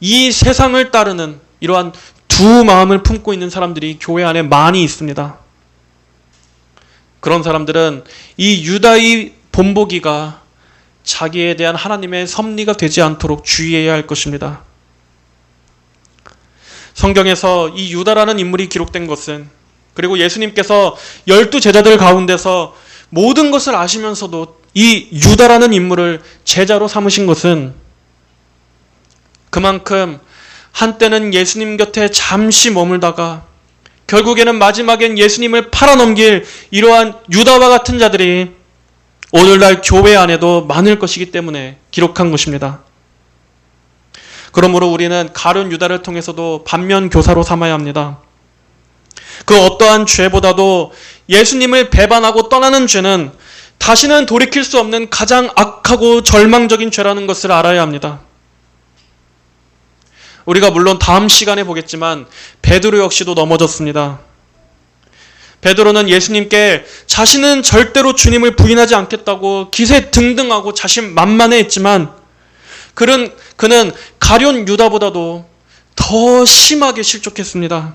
이 세상을 따르는 이러한 두 마음을 품고 있는 사람들이 교회 안에 많이 있습니다. 그런 사람들은 이 유다의 본보기가 자기에 대한 하나님의 섭리가 되지 않도록 주의해야 할 것입니다. 성경에서 이 유다라는 인물이 기록된 것은, 그리고 예수님께서 12제자들 가운데서 모든 것을 아시면서도 이 유다라는 인물을 제자로 삼으신 것은 그만큼 한때는 예수님 곁에 잠시 머물다가 결국에는 마지막엔 예수님을 팔아넘길 이러한 유다와 같은 자들이 오늘날 교회 안에도 많을 것이기 때문에 기록한 것입니다. 그러므로 우리는 가룟 유다를 통해서도 반면 교사로 삼아야 합니다. 그 어떠한 죄보다도 예수님을 배반하고 떠나는 죄는 다시는 돌이킬 수 없는 가장 악하고 절망적인 죄라는 것을 알아야 합니다. 우리가 물론 다음 시간에 보겠지만 베드로 역시도 넘어졌습니다. 베드로는 예수님께 자신은 절대로 주님을 부인하지 않겠다고 기세등등하고 자신만만해했지만 그는 가룟 유다보다도 더 심하게 실족했습니다.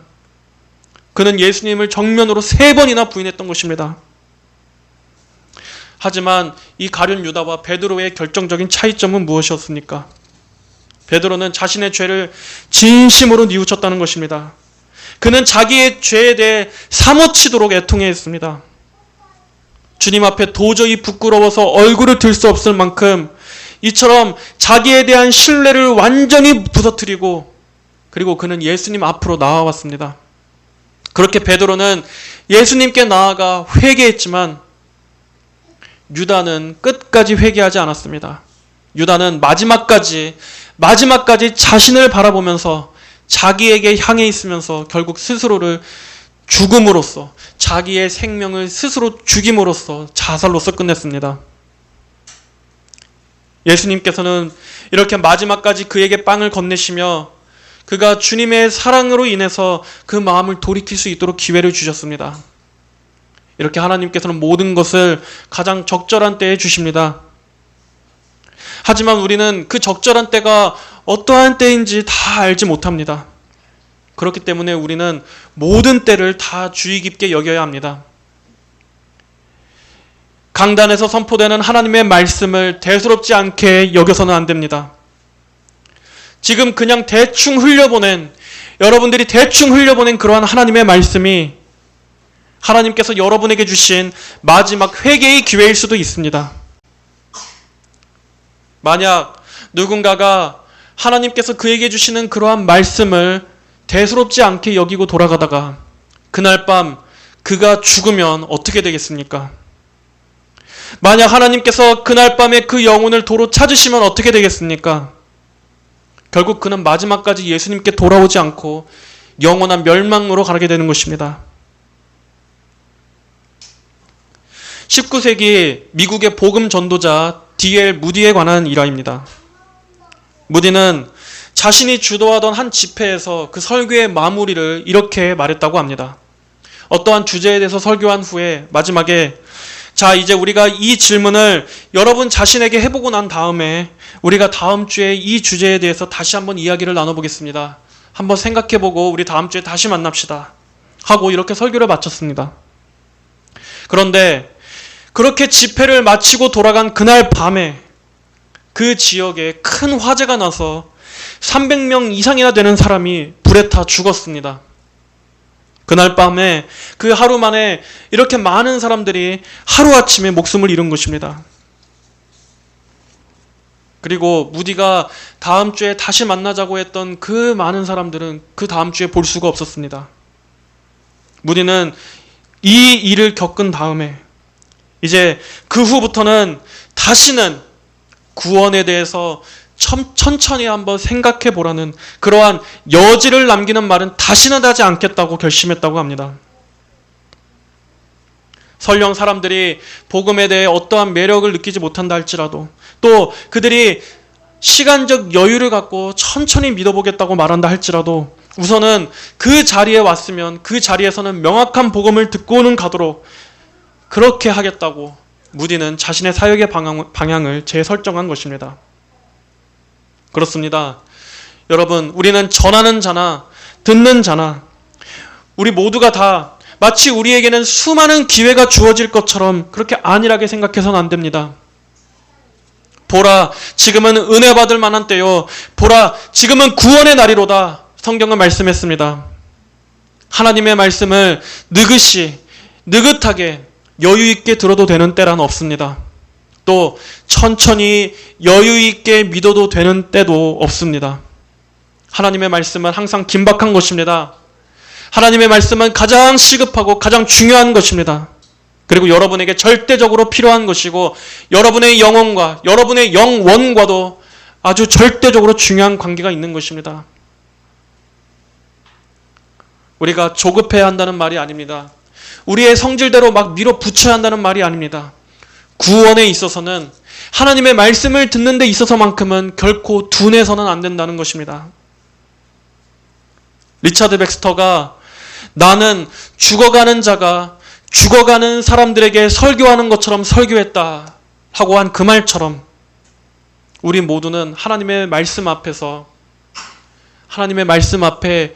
그는 예수님을 정면으로 3번이나 부인했던 것입니다. 하지만 이 가룟 유다와 베드로의 결정적인 차이점은 무엇이었습니까? 베드로는 자신의 죄를 진심으로 뉘우쳤다는 것입니다. 그는 자기의 죄에 대해 사무치도록 애통해했습니다. 주님 앞에 도저히 부끄러워서 얼굴을 들 수 없을 만큼 이처럼 자기에 대한 신뢰를 완전히 부서뜨리고, 그리고 그는 예수님 앞으로 나아왔습니다. 그렇게 베드로는 예수님께 나아가 회개했지만 유다는 끝까지 회개하지 않았습니다. 유다는 마지막까지 자신을 바라보면서 자기에게 향해 있으면서 결국 스스로를 죽음으로써, 자기의 생명을 스스로 죽임으로써 자살로서 끝냈습니다. 예수님께서는 이렇게 마지막까지 그에게 빵을 건네시며 그가 주님의 사랑으로 인해서 그 마음을 돌이킬 수 있도록 기회를 주셨습니다. 이렇게 하나님께서는 모든 것을 가장 적절한 때에 주십니다. 하지만 우리는 그 적절한 때가 어떠한 때인지 다 알지 못합니다. 그렇기 때문에 우리는 모든 때를 다 주의 깊게 여겨야 합니다. 강단에서 선포되는 하나님의 말씀을 대수롭지 않게 여겨서는 안 됩니다. 지금 그냥 대충 흘려보낸, 여러분들이 대충 흘려보낸 그러한 하나님의 말씀이 하나님께서 여러분에게 주신 마지막 회개의 기회일 수도 있습니다. 만약 누군가가 하나님께서 그에게 주시는 그러한 말씀을 대수롭지 않게 여기고 돌아가다가 그날 밤 그가 죽으면 어떻게 되겠습니까? 만약 하나님께서 그날 밤에 그 영혼을 도로 찾으시면 어떻게 되겠습니까? 결국 그는 마지막까지 예수님께 돌아오지 않고 영원한 멸망으로 가게 되는 것입니다. 19세기 미국의 복음 전도자 D.L. 무디에 관한 일화입니다. 무디는 자신이 주도하던 한 집회에서 그 설교의 마무리를 이렇게 말했다고 합니다. 어떠한 주제에 대해서 설교한 후에 마지막에 자, 이제 우리가 이 질문을 여러분 자신에게 해보고 난 다음에 우리가 다음 주에 이 주제에 대해서 다시 한번 이야기를 나눠보겠습니다. 한번 생각해보고 우리 다음 주에 다시 만납시다. 하고 이렇게 설교를 마쳤습니다. 그런데 그렇게 집회를 마치고 돌아간 그날 밤에 그 지역에 큰 화재가 나서 300명 이상이나 되는 사람이 불에 타 죽었습니다. 그날 밤에 그 하루 만에 이렇게 많은 사람들이 하루아침에 목숨을 잃은 것입니다. 그리고 무디가 다음 주에 다시 만나자고 했던 그 많은 사람들은 그 다음 주에 볼 수가 없었습니다. 무디는 이 일을 겪은 다음에 이제 그 후부터는 다시는 구원에 대해서 천천히 한번 생각해 보라는 그러한 여지를 남기는 말은 다시는 하지 않겠다고 결심했다고 합니다. 설령 사람들이 복음에 대해 어떠한 매력을 느끼지 못한다 할지라도 또 그들이 시간적 여유를 갖고 천천히 믿어보겠다고 말한다 할지라도 우선은 그 자리에 왔으면 그 자리에서는 명확한 복음을 듣고는 가도록 그렇게 하겠다고 무디는 자신의 사역의 방향을 재설정한 것입니다. 그렇습니다. 여러분, 우리는 전하는 자나 듣는 자나 우리 모두가 다 마치 우리에게는 수많은 기회가 주어질 것처럼 그렇게 안일하게 생각해서는 안 됩니다. 보라, 지금은 은혜 받을 만한 때요. 보라, 지금은 구원의 날이로다. 성경은 말씀했습니다. 하나님의 말씀을 느긋하게 여유 있게 들어도 되는 때란 없습니다. 또 천천히 여유 있게 믿어도 되는 때도 없습니다. 하나님의 말씀은 항상 긴박한 것입니다. 하나님의 말씀은 가장 시급하고 가장 중요한 것입니다. 그리고 여러분에게 절대적으로 필요한 것이고 여러분의 영혼과 여러분의 영원과도 아주 절대적으로 중요한 관계가 있는 것입니다. 우리가 조급해야 한다는 말이 아닙니다. 우리의 성질대로 막 밀어붙여야 한다는 말이 아닙니다. 구원에 있어서는 하나님의 말씀을 듣는 데 있어서만큼은 결코 둔해서는 안 된다는 것입니다. 리차드 백스터가 나는 죽어가는 자가 죽어가는 사람들에게 설교하는 것처럼 설교했다 하고 한 그 말처럼 우리 모두는 하나님의 말씀 앞에서 하나님의 말씀 앞에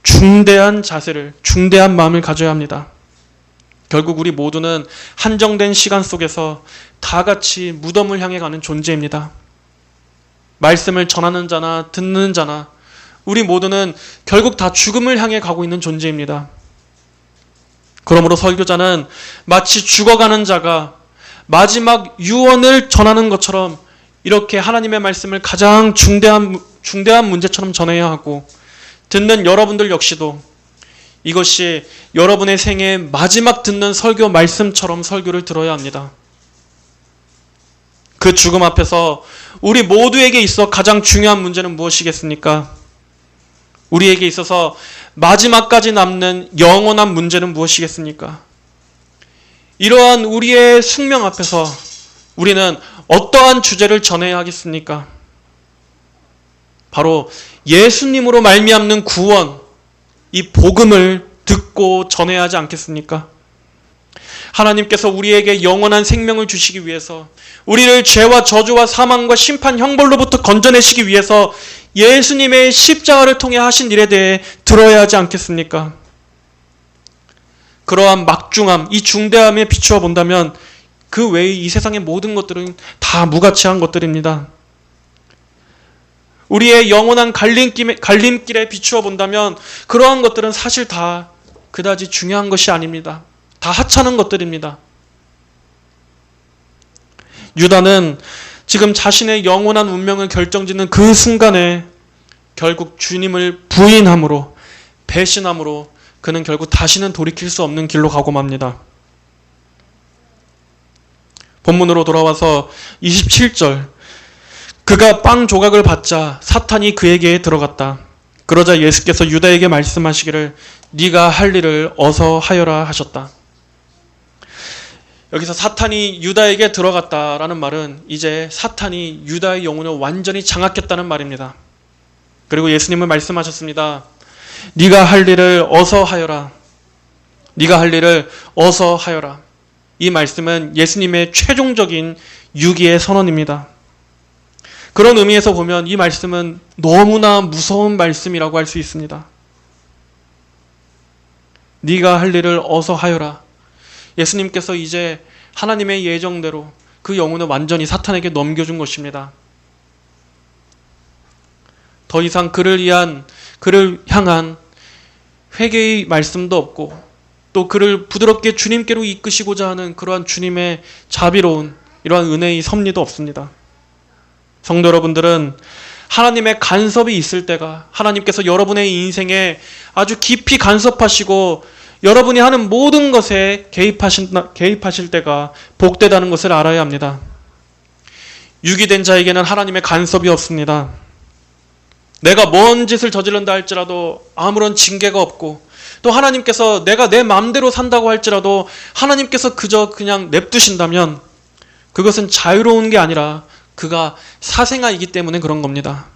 중대한 자세를 중대한 마음을 가져야 합니다. 결국 우리 모두는 한정된 시간 속에서 다 같이 무덤을 향해 가는 존재입니다. 말씀을 전하는 자나 듣는 자나 우리 모두는 결국 다 죽음을 향해 가고 있는 존재입니다. 그러므로 설교자는 마치 죽어가는 자가 마지막 유언을 전하는 것처럼 이렇게 하나님의 말씀을 가장 중대한 문제처럼 전해야 하고 듣는 여러분들 역시도 이것이 여러분의 생애 마지막 듣는 설교 말씀처럼 설교를 들어야 합니다. 그 죽음 앞에서 우리 모두에게 있어 가장 중요한 문제는 무엇이겠습니까? 우리에게 있어서 마지막까지 남는 영원한 문제는 무엇이겠습니까? 이러한 우리의 숙명 앞에서 우리는 어떠한 주제를 전해야 하겠습니까? 바로 예수님으로 말미암는 구원, 이 복음을 듣고 전해야 하지 않겠습니까? 하나님께서 우리에게 영원한 생명을 주시기 위해서 우리를 죄와 저주와 사망과 심판 형벌로부터 건져내시기 위해서 예수님의 십자가를 통해 하신 일에 대해 들어야 하지 않겠습니까? 그러한 막중함, 이 중대함에 비추어 본다면 그 외의 이 세상의 모든 것들은 다 무가치한 것들입니다. 우리의 영원한 갈림길에 비추어 본다면 그러한 것들은 사실 다 그다지 중요한 것이 아닙니다. 다 하찮은 것들입니다. 유다는 지금 자신의 영원한 운명을 결정짓는 그 순간에 결국 주님을 부인함으로, 배신함으로 그는 결국 다시는 돌이킬 수 없는 길로 가고 맙니다. 본문으로 돌아와서 27절, 그가 빵 조각을 받자 사탄이 그에게 들어갔다. 그러자 예수께서 유다에게 말씀하시기를 네가 할 일을 어서 하여라 하셨다. 여기서 사탄이 유다에게 들어갔다라는 말은 이제 사탄이 유다의 영혼을 완전히 장악했다는 말입니다. 그리고 예수님은 말씀하셨습니다. 네가 할 일을 어서 하여라. 네가 할 일을 어서 하여라. 이 말씀은 예수님의 최종적인 유기의 선언입니다. 그런 의미에서 보면 이 말씀은 너무나 무서운 말씀이라고 할 수 있습니다. 네가 할 일을 어서 하여라. 예수님께서 이제 하나님의 예정대로 그 영혼을 완전히 사탄에게 넘겨준 것입니다. 더 이상 그를 향한 회개의 말씀도 없고 또 그를 부드럽게 주님께로 이끄시고자 하는 그러한 주님의 자비로운 이러한 은혜의 섭리도 없습니다. 성도 여러분들은 하나님의 간섭이 있을 때가, 하나님께서 여러분의 인생에 아주 깊이 간섭하시고 여러분이 하는 모든 것에 개입하실 때가 복되다는 것을 알아야 합니다. 유기된 자에게는 하나님의 간섭이 없습니다. 내가 뭔 짓을 저지른다 할지라도 아무런 징계가 없고, 또 하나님께서 내가 내 마음대로 산다고 할지라도 하나님께서 그냥 냅두신다면 그것은 자유로운 게 아니라 그가 사생아이기 때문에 그런 겁니다.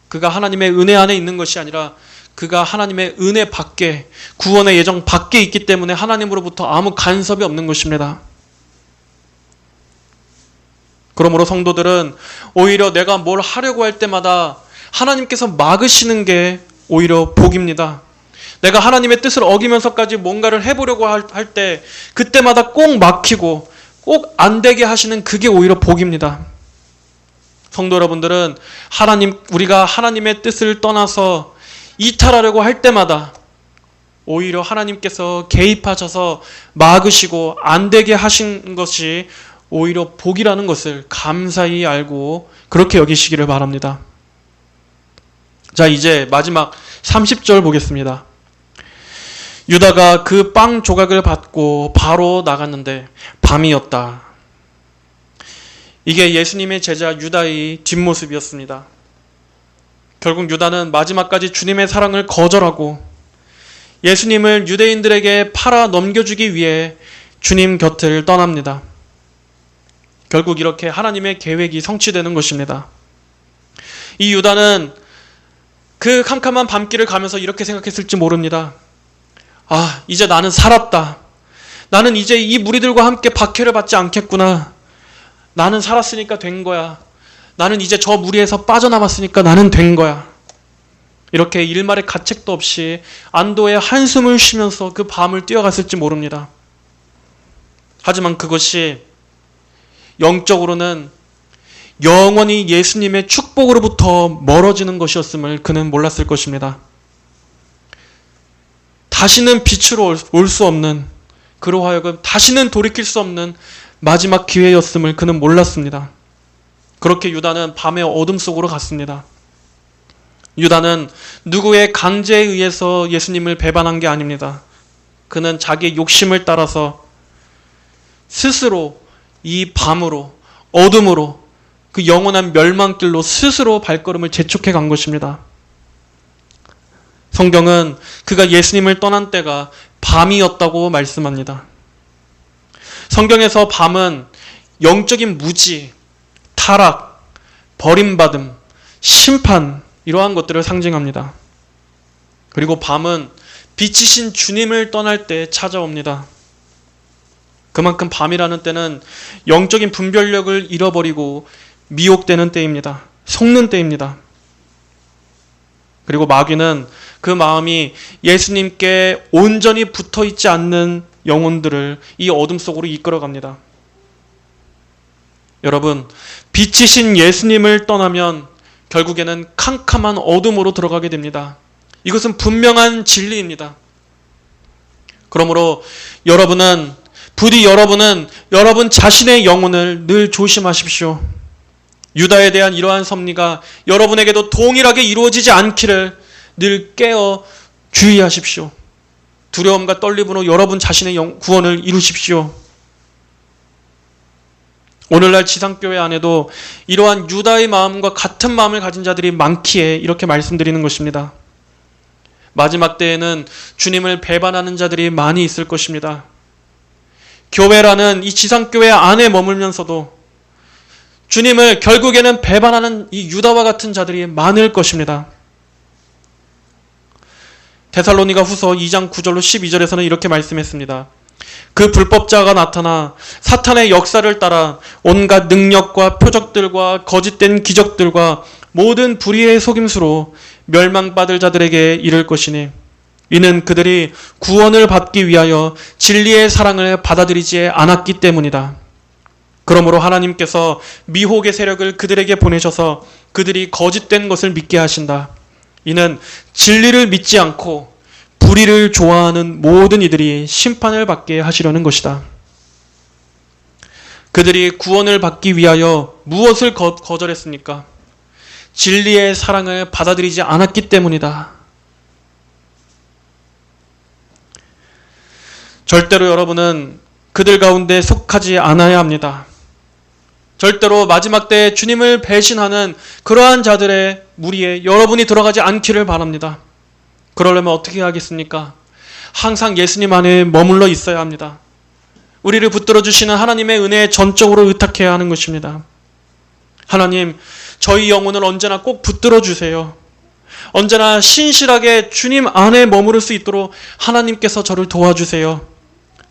그가 하나님의 은혜 안에 있는 것이 아니라 그가 하나님의 은혜 밖에, 구원의 예정 밖에 있기 때문에 하나님으로부터 아무 간섭이 없는 것입니다. 그러므로 성도들은 오히려 내가 뭘 하려고 할 때마다 하나님께서 막으시는 게 오히려 복입니다. 내가 하나님의 뜻을 어기면서까지 뭔가를 해보려고 할 때 그때마다 꼭 막히고 꼭 안 되게 하시는 그게 오히려 복입니다. 성도 여러분들은 우리가 하나님의 뜻을 떠나서 이탈하려고 할 때마다 오히려 하나님께서 개입하셔서 막으시고 안 되게 하신 것이 오히려 복이라는 것을 감사히 알고 그렇게 여기시기를 바랍니다. 자, 이제 마지막 30절 보겠습니다. 유다가 그 빵 조각을 받고 바로 나갔는데 밤이었다. 이게 예수님의 제자 유다의 뒷모습이었습니다. 결국 유다는 마지막까지 주님의 사랑을 거절하고 예수님을 유대인들에게 팔아 넘겨주기 위해 주님 곁을 떠납니다. 결국 이렇게 하나님의 계획이 성취되는 것입니다. 이 유다는 그 캄캄한 밤길을 가면서 이렇게 생각했을지 모릅니다. 아, 이제 나는 살았다. 나는 이제 이 무리들과 함께 박해를 받지 않겠구나. 나는 살았으니까 된 거야. 나는 이제 저 무리에서 빠져나왔으니까 나는 된 거야. 이렇게 일말의 가책도 없이 안도의 한숨을 쉬면서 그 밤을 뛰어갔을지 모릅니다. 하지만 그것이 영적으로는 영원히 예수님의 축복으로부터 멀어지는 것이었음을 그는 몰랐을 것입니다. 다시는 빛으로 올 수 없는, 그로 하여금 다시는 돌이킬 수 없는 마지막 기회였음을 그는 몰랐습니다. 그렇게 유다는 밤의 어둠 속으로 갔습니다. 유다는 누구의 강제에 의해서 예수님을 배반한 게 아닙니다. 그는 자기의 욕심을 따라서 스스로 이 밤으로, 어둠으로, 그 영원한 멸망길로 스스로 발걸음을 재촉해 간 것입니다. 성경은 그가 예수님을 떠난 때가 밤이었다고 말씀합니다. 성경에서 밤은 영적인 무지, 타락, 버림받음, 심판, 이러한 것들을 상징합니다. 그리고 밤은 빛이신 주님을 떠날 때 찾아옵니다. 그만큼 밤이라는 때는 영적인 분별력을 잃어버리고 미혹되는 때입니다. 속는 때입니다. 그리고 마귀는 그 마음이 예수님께 온전히 붙어있지 않는 영혼들을 이 어둠 속으로 이끌어갑니다. 여러분, 빛이신 예수님을 떠나면 결국에는 캄캄한 어둠으로 들어가게 됩니다. 이것은 분명한 진리입니다. 그러므로 부디 여러분은 여러분 자신의 영혼을 늘 조심하십시오. 유다에 대한 이러한 섭리가 여러분에게도 동일하게 이루어지지 않기를 늘 깨어 주의하십시오. 두려움과 떨림으로 여러분 자신의 구원을 이루십시오. 오늘날 지상교회 안에도 이러한 유다의 마음과 같은 마음을 가진 자들이 많기에 이렇게 말씀드리는 것입니다. 마지막 때에는 주님을 배반하는 자들이 많이 있을 것입니다. 교회라는 이 지상교회 안에 머물면서도 주님을 결국에는 배반하는 이 유다와 같은 자들이 많을 것입니다. 데살로니가 후서 2장 9절로 12절에서는 이렇게 말씀했습니다. 그 불법자가 나타나 사탄의 역사를 따라 온갖 능력과 표적들과 거짓된 기적들과 모든 불의의 속임수로 멸망받을 자들에게 이를 것이니 이는 그들이 구원을 받기 위하여 진리의 사랑을 받아들이지 않았기 때문이다. 그러므로 하나님께서 미혹의 세력을 그들에게 보내셔서 그들이 거짓된 것을 믿게 하신다. 이는 진리를 믿지 않고 불의를 좋아하는 모든 이들이 심판을 받게 하시려는 것이다. 그들이 구원을 받기 위하여 무엇을 거절했습니까? 진리의 사랑을 받아들이지 않았기 때문이다. 절대로 여러분은 그들 가운데 속하지 않아야 합니다. 절대로 마지막 때에 주님을 배신하는 그러한 자들의 무리에 여러분이 들어가지 않기를 바랍니다. 그러려면 어떻게 하겠습니까? 항상 예수님 안에 머물러 있어야 합니다. 우리를 붙들어 주시는 하나님의 은혜에 전적으로 의탁해야 하는 것입니다. 하나님, 저희 영혼을 언제나 꼭 붙들어 주세요. 언제나 신실하게 주님 안에 머무를 수 있도록 하나님께서 저를 도와주세요.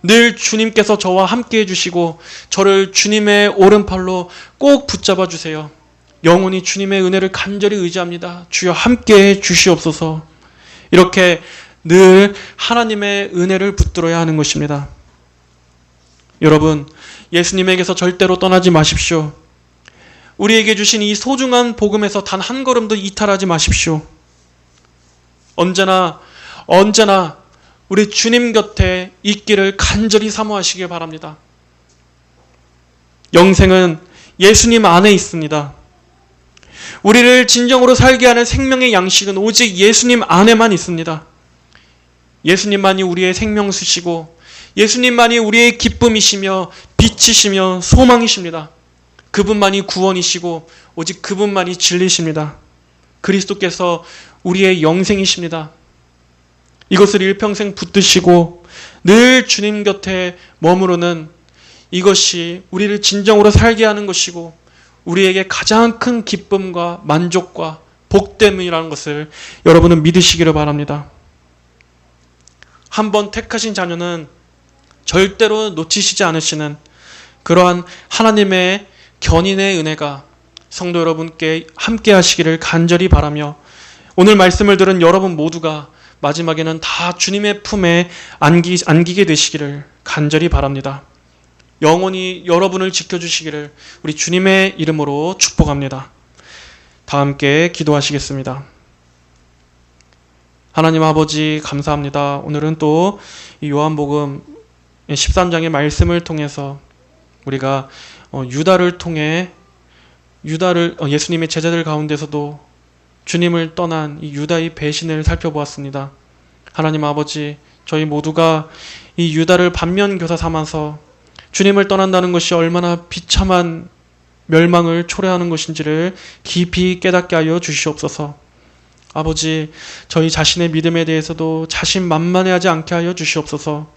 늘 주님께서 저와 함께 해주시고 저를 주님의 오른팔로 꼭 붙잡아 주세요. 영원히 주님의 은혜를 간절히 의지합니다. 주여 함께해 주시옵소서. 이렇게 늘 하나님의 은혜를 붙들어야 하는 것입니다. 여러분, 예수님에게서 절대로 떠나지 마십시오. 우리에게 주신 이 소중한 복음에서 단 한 걸음도 이탈하지 마십시오. 언제나 우리 주님 곁에 있기를 간절히 사모하시길 바랍니다. 영생은 예수님 안에 있습니다. 우리를 진정으로 살게 하는 생명의 양식은 오직 예수님 안에만 있습니다. 예수님만이 우리의 생명수시고 예수님만이 우리의 기쁨이시며 빛이시며 소망이십니다. 그분만이 구원이시고 오직 그분만이 진리십니다. 그리스도께서 우리의 영생이십니다. 이것을 일평생 붙드시고 늘 주님 곁에 머무르는 이것이 우리를 진정으로 살게 하는 것이고 우리에게 가장 큰 기쁨과 만족과 복됨이라는 것을 여러분은 믿으시기를 바랍니다. 한번 택하신 자녀는 절대로 놓치시지 않으시는 그러한 하나님의 견인의 은혜가 성도 여러분께 함께 하시기를 간절히 바라며 오늘 말씀을 들은 여러분 모두가 마지막에는 다 주님의 품에 안기게 되시기를 간절히 바랍니다. 영원히 여러분을 지켜주시기를 우리 주님의 이름으로 축복합니다. 다 함께 기도하시겠습니다. 하나님 아버지 감사합니다. 오늘은 또 이 요한복음 13장의 말씀을 통해서 우리가 유다를 통해 예수님의 제자들 가운데서도 주님을 떠난 이 유다의 배신을 살펴보았습니다. 하나님 아버지, 저희 모두가 이 유다를 반면교사 삼아서 주님을 떠난다는 것이 얼마나 비참한 멸망을 초래하는 것인지를 깊이 깨닫게 하여 주시옵소서. 아버지, 저희 자신의 믿음에 대해서도 자신만만해하지 않게 하여 주시옵소서.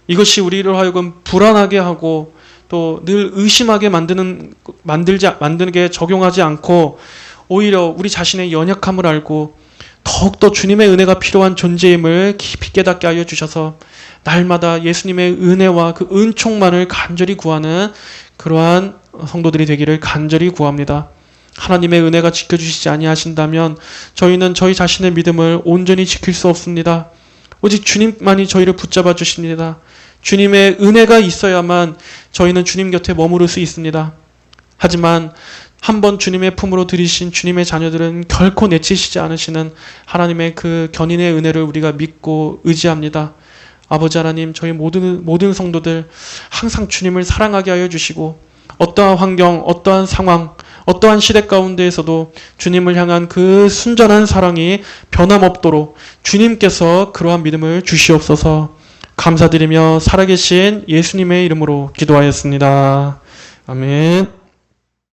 이것이 우리를 하여금 불안하게 하고 또 늘 의심하게 만들게 적용하지 않고 오히려 우리 자신의 연약함을 알고 더욱더 주님의 은혜가 필요한 존재임을 깊이 깨닫게 하여 주셔서 날마다 예수님의 은혜와 그 은총만을 간절히 구하는 그러한 성도들이 되기를 간절히 구합니다. 하나님의 은혜가 지켜주시지 아니하신다면 저희는 저희 자신의 믿음을 온전히 지킬 수 없습니다. 오직 주님만이 저희를 붙잡아 주십니다. 주님의 은혜가 있어야만 저희는 주님 곁에 머무를 수 있습니다. 하지만 한번 주님의 품으로 들이신 주님의 자녀들은 결코 내치시지 않으시는 하나님의 그 견인의 은혜를 우리가 믿고 의지합니다. 아버지 하나님, 저희 모든 성도들 항상 주님을 사랑하게 하여 주시고 어떠한 환경, 어떠한 상황, 어떠한 시대 가운데에서도 주님을 향한 그 순전한 사랑이 변함없도록 주님께서 그러한 믿음을 주시옵소서. 감사드리며 살아계신 예수님의 이름으로 기도하였습니다. 아멘.